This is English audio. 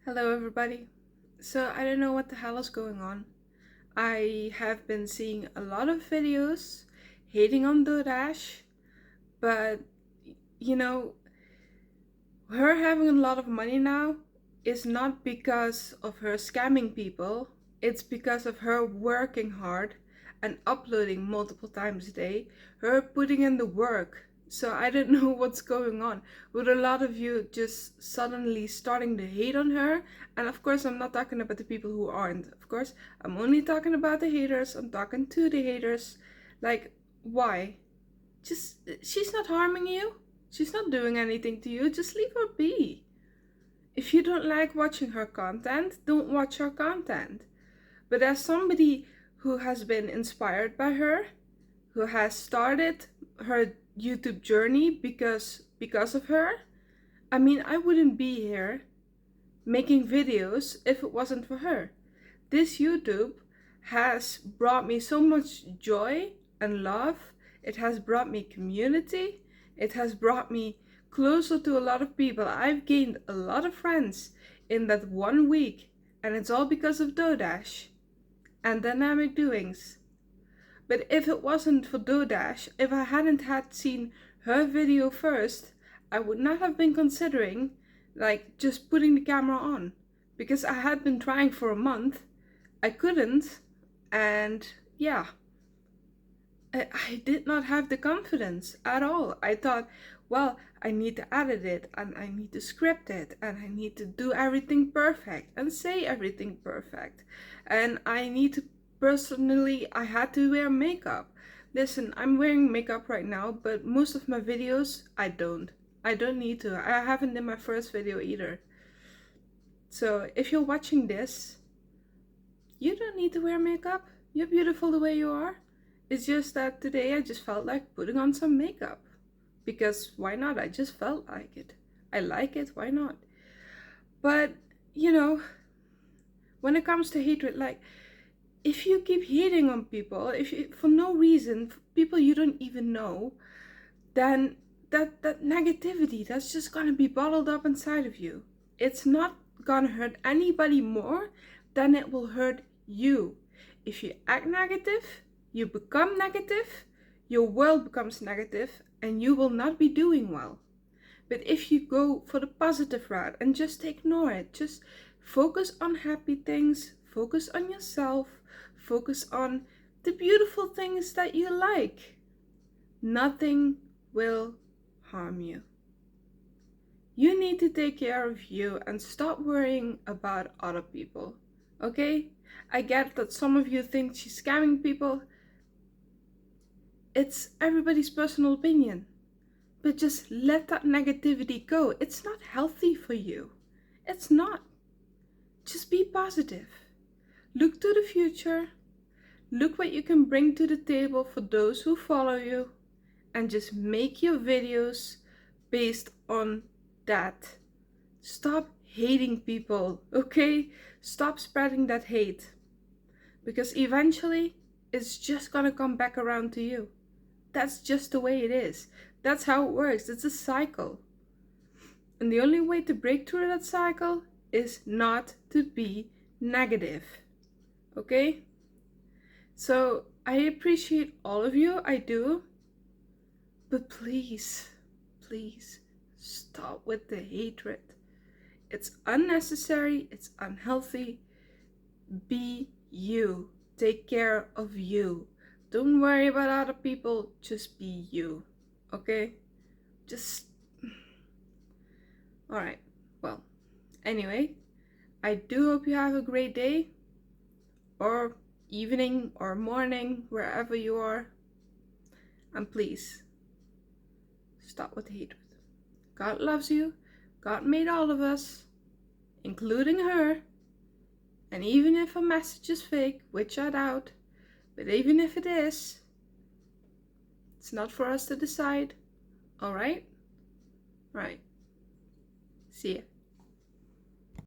Hello, everybody. So, I don't know what the hell is going on. I have been seeing a lot of videos hating on DoorDash, but you know, her having a lot of money now is not because of her scamming people, it's because of her working hard and uploading multiple times a day, her putting in the work. So I don't know what's going on with a lot of you just suddenly starting to hate on her. And of course, I'm not talking about the people who aren't. Of course, I'm only talking about the haters. I'm talking to the haters. Like, why? Just, she's not harming you. She's not doing anything to you. Just leave her be. If you don't like watching her content, don't watch her content. But as somebody who has been inspired by her, who has started her YouTube journey because of her, I mean, I wouldn't be here making videos if it wasn't for her. This YouTube has brought me so much joy and love. It has brought me community. It has brought me closer to a lot of people. I've gained a lot of friends in that 1 week, and it's all because of DoorDash and dynamic doings. But if it wasn't for DoorDash, if I hadn't had seen her video first, I would not have been considering just putting the camera on, because I had been trying for a month. I couldn't, and yeah, I did not have the confidence at all. I thought, well, I need to edit it, and I need to script it, and I need to do everything perfect and say everything perfect, and I need to personally, I had to wear makeup. Listen, I'm wearing makeup right now, but most of my videos, I don't. I don't need to. I haven't in my first video either. So if you're watching this, you don't need to wear makeup. You're beautiful the way you are. It's just that today I just felt like putting on some makeup. Because why not? I just felt like it. I like it, why not? But, you know, when it comes to hatred, like, if you keep hating on people, if you, for no reason, people you don't even know, then that negativity, that's just gonna be bottled up inside of you. It's not gonna hurt anybody more than it will hurt you. If you act negative, you become negative, your world becomes negative, and you will not be doing well. But if you go for the positive route and just ignore it, just focus on happy things, focus on yourself, focus on the beautiful things that you like, nothing will harm you. You need to take care of you and stop worrying about other people, okay? I get that some of you think she's scamming people. It's everybody's personal opinion. But just let that negativity go. It's not healthy for you. It's not. Just be positive. Look to the future. Look what you can bring to the table for those who follow you. And just make your videos based on that. Stop hating people, okay? Stop spreading that hate. Because eventually, it's just gonna come back around to you. That's just the way it is. That's how it works. It's a cycle. And the only way to break through that cycle is not to be negative. Okay? So I appreciate all of you. I do. But please, please stop with the hatred. It's unnecessary. It's unhealthy. Be you. Take care of you. Don't worry about other people. Just be you. Okay? Just... Alright. Well, anyway, I do hope you have a great day, or evening, or morning, wherever you are. And please, stop with hatred. God loves you. God made all of us, including her. And even if a message is fake, which I doubt, but even if it is, it's not for us to decide. Alright? Right. See ya.